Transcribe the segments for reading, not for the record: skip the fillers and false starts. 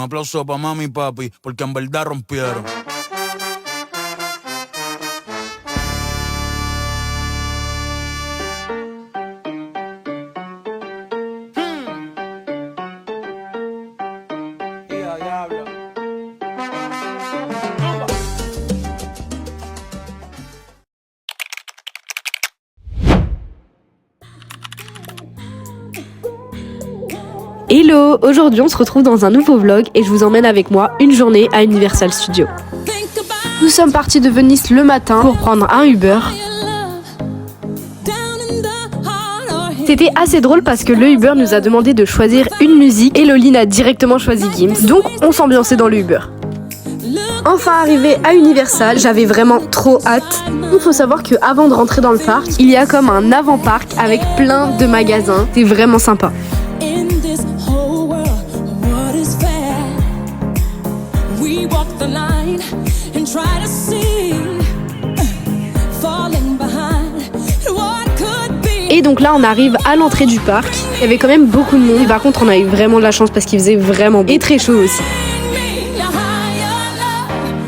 aplauso pa' mami y papi, porque en verdad rompieron. Hello, aujourd'hui on se retrouve dans un nouveau vlog et je vous emmène avec moi une journée à Universal Studios. Nous sommes partis de Venise le matin pour prendre un Uber. C'était assez drôle parce que le Uber nous a demandé de choisir une musique et Loline a directement choisi Gims, donc on s'ambiançait dans le Uber. Enfin arrivé à Universal, j'avais vraiment trop hâte. Il faut savoir qu'avant de rentrer dans le parc, il y a comme un avant-parc avec plein de magasins, c'est vraiment sympa. Et donc là on arrive à l'entrée du parc. Il y avait quand même beaucoup de monde. Et par contre on a eu vraiment de la chance parce qu'il faisait vraiment beau. Et très chaud aussi.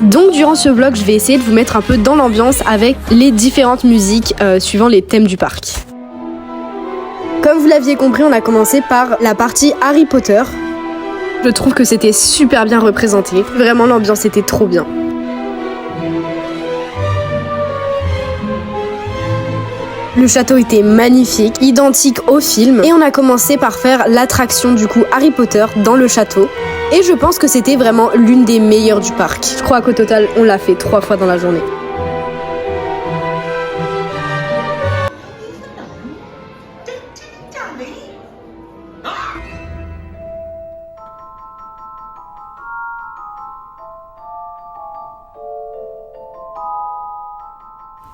Donc durant ce vlog je vais essayer de vous mettre un peu dans l'ambiance avec les différentes musiques suivant les thèmes du parc. Comme vous l'aviez compris, on a commencé par la partie Harry Potter. Je trouve que c'était super bien représenté. Vraiment l'ambiance était trop bien. Le château était magnifique, identique au film. Et on a commencé par faire l'attraction du coup Harry Potter dans le château. Et je pense que c'était vraiment l'une des meilleures du parc. Je crois qu'au total, on l'a fait 3 fois dans la journée.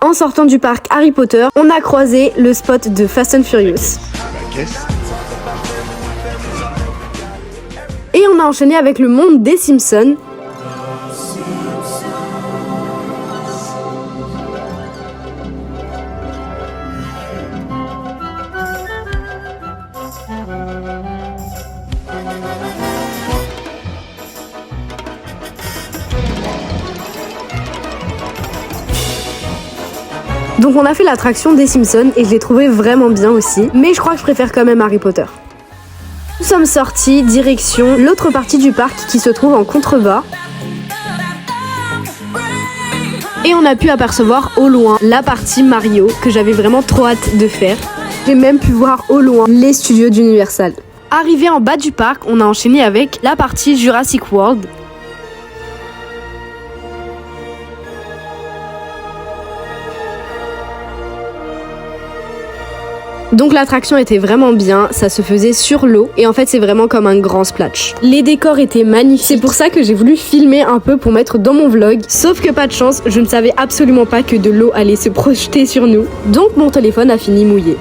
En sortant du parc Harry Potter, on a croisé le spot de Fast and Furious. Et on a enchaîné avec le monde des Simpsons. Donc on a fait l'attraction des Simpsons et je l'ai trouvé vraiment bien aussi, mais je crois que je préfère quand même Harry Potter. Nous sommes sortis direction l'autre partie du parc qui se trouve en contrebas. Et on a pu apercevoir au loin la partie Mario que j'avais vraiment trop hâte de faire. J'ai même pu voir au loin les studios d'Universal. Arrivé en bas du parc, on a enchaîné avec la partie Jurassic World. Donc l'attraction était vraiment bien, ça se faisait sur l'eau et en fait c'est vraiment comme un grand splash. Les décors étaient magnifiques, c'est pour ça que j'ai voulu filmer un peu pour mettre dans mon vlog. Sauf que pas de chance, je ne savais absolument pas que de l'eau allait se projeter sur nous. Donc mon téléphone a fini mouillé.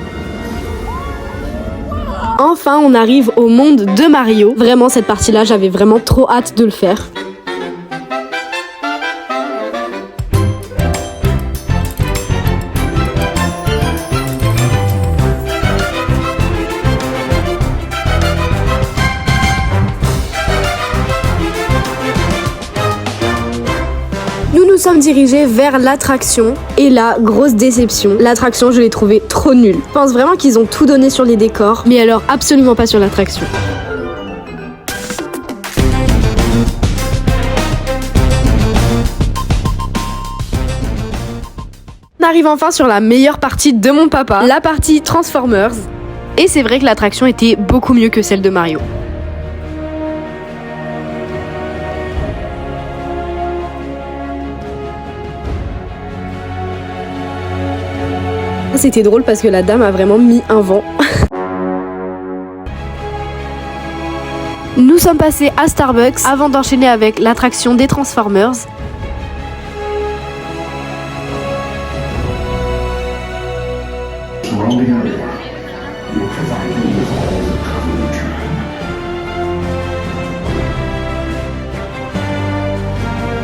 Enfin on arrive au monde de Mario. Vraiment cette partie-là j'avais vraiment trop hâte de le faire. Nous sommes dirigés vers l'attraction et là, grosse déception, l'attraction je l'ai trouvée trop nulle. Je pense vraiment qu'ils ont tout donné sur les décors, mais alors absolument pas sur l'attraction. On arrive enfin sur la meilleure partie de mon papa, la partie Transformers. Et c'est vrai que l'attraction était beaucoup mieux que celle de Mario. C'était drôle parce que la dame a vraiment mis un vent. Nous sommes passés à Starbucks avant d'enchaîner avec l'attraction des Transformers.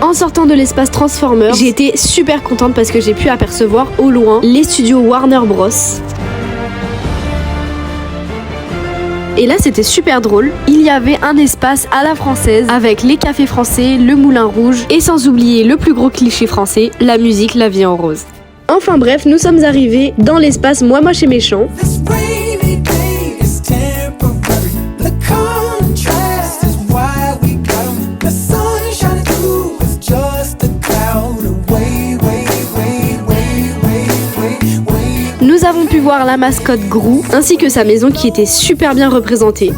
En sortant de l'espace Transformers, j'ai été super contente parce que j'ai pu apercevoir au loin les studios Warner Bros. Et là c'était super drôle, il y avait un espace à la française avec les cafés français, le Moulin Rouge et sans oublier le plus gros cliché français, la musique La Vie en Rose. Enfin bref, nous sommes arrivés dans l'espace Moi Moche et Méchant. Nous avons pu voir la mascotte Gru ainsi que sa maison qui était super bien représentée.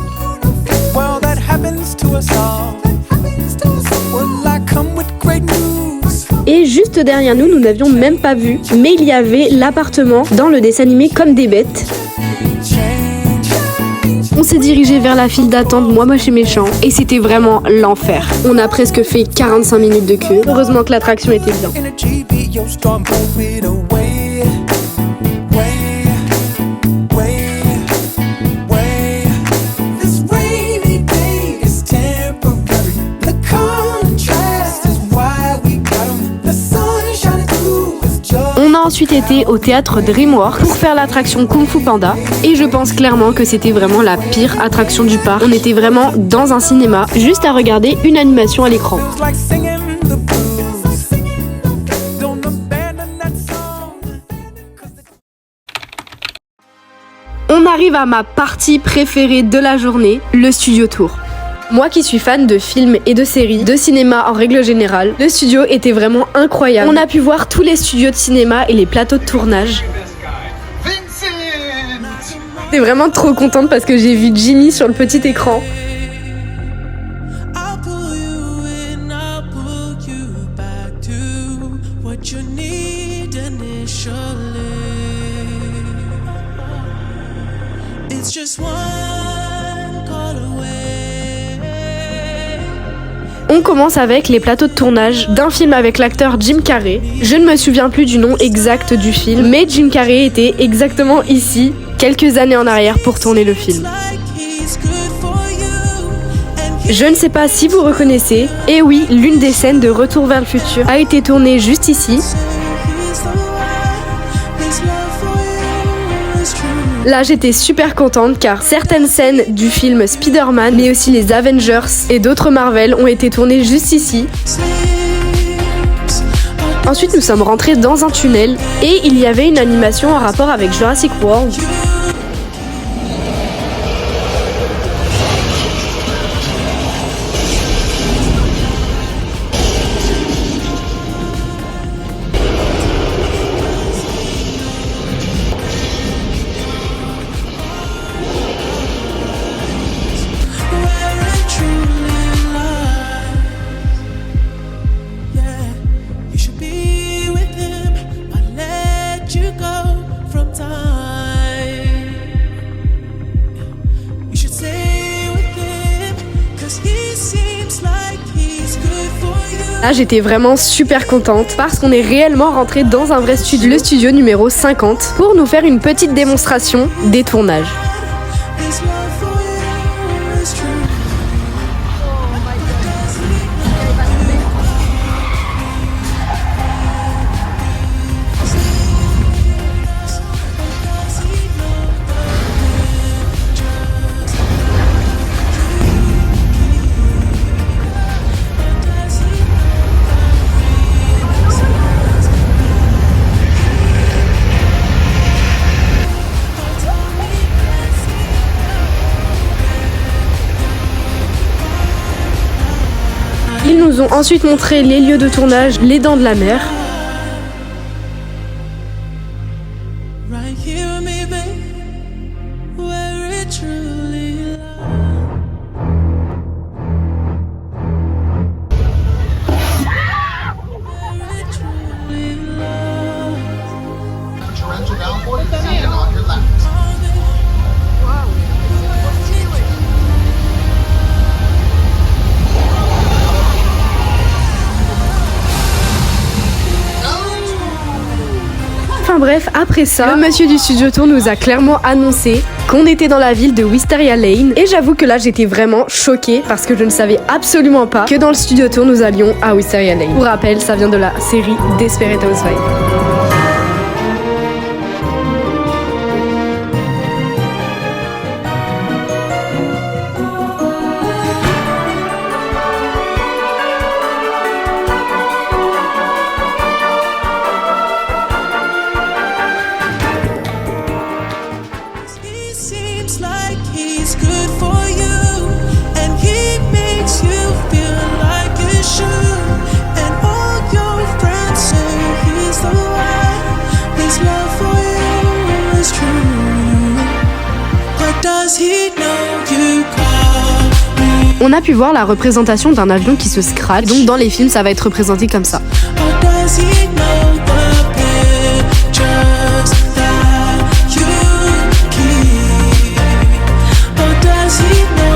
Et juste derrière nous, nous n'avions même pas vu, mais il y avait l'appartement dans le dessin animé Comme des bêtes. On s'est dirigé vers la file d'attente Moi Moche et Méchant et c'était vraiment l'enfer. On a presque fait 45 minutes de queue. Heureusement que l'attraction était bien. On a ensuite été au théâtre DreamWorks pour faire l'attraction Kung Fu Panda et je pense clairement que c'était vraiment la pire attraction du parc. On était vraiment dans un cinéma, juste à regarder une animation à l'écran. On arrive à ma partie préférée de la journée, le studio tour. Moi qui suis fan de films et de séries, de cinéma en règle générale, le studio était vraiment incroyable. On a pu voir tous les studios de cinéma et les plateaux de tournage. J'étais vraiment trop contente parce que j'ai vu Jimmy sur le petit écran. On commence avec les plateaux de tournage d'un film avec l'acteur Jim Carrey. Je ne me souviens plus du nom exact du film, mais Jim Carrey était exactement ici, quelques années en arrière pour tourner le film. Je ne sais pas si vous reconnaissez, et oui, l'une des scènes de Retour vers le futur a été tournée juste ici. Là j'étais super contente car certaines scènes du film Spider-Man mais aussi les Avengers et d'autres Marvel ont été tournées juste ici. Ensuite nous sommes rentrés dans un tunnel et il y avait une animation en rapport avec Jurassic World. Là j'étais vraiment super contente parce qu'on est réellement rentré dans un vrai studio, le studio numéro 50, pour nous faire une petite démonstration des tournages. Ils nous ont ensuite montré les lieux de tournage, les Dents de la Mer. Enfin bref, après ça, le monsieur du studio tour nous a clairement annoncé qu'on était dans la ville de Wisteria Lane. Et j'avoue que là j'étais vraiment choquée parce que je ne savais absolument pas que dans le studio tour nous allions à Wisteria Lane. Pour rappel, ça vient de la série Desperate Housewives. On a pu voir la représentation d'un avion qui se scratch, donc dans les films ça va être représenté comme ça.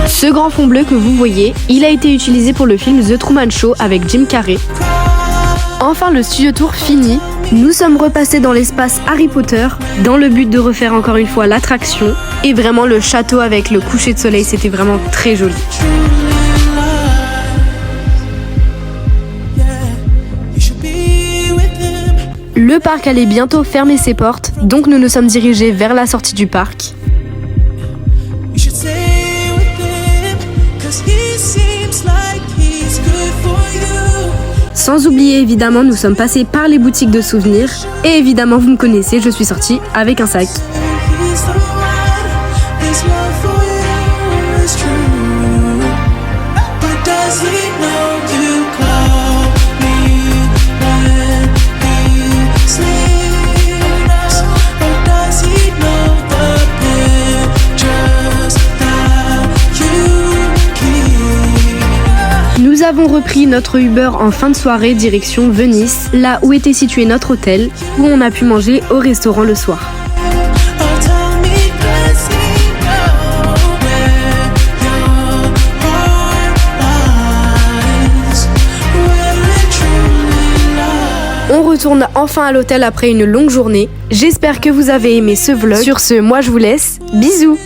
Ce grand fond bleu que vous voyez, il a été utilisé pour le film The Truman Show avec Jim Carrey. Enfin le studio tour fini, nous sommes repassés dans l'espace Harry Potter dans le but de refaire encore une fois l'attraction et vraiment le château avec le coucher de soleil, c'était vraiment très joli. Le parc allait bientôt fermer ses portes, donc nous nous sommes dirigés vers la sortie du parc. Sans oublier évidemment, nous sommes passés par les boutiques de souvenirs et évidemment vous me connaissez, je suis sortie avec un sac. Nous avons repris notre Uber en fin de soirée direction Venise, là où était situé notre hôtel, où on a pu manger au restaurant le soir. On retourne enfin à l'hôtel après une longue journée. J'espère que vous avez aimé ce vlog. Sur ce, moi je vous laisse. Bisous!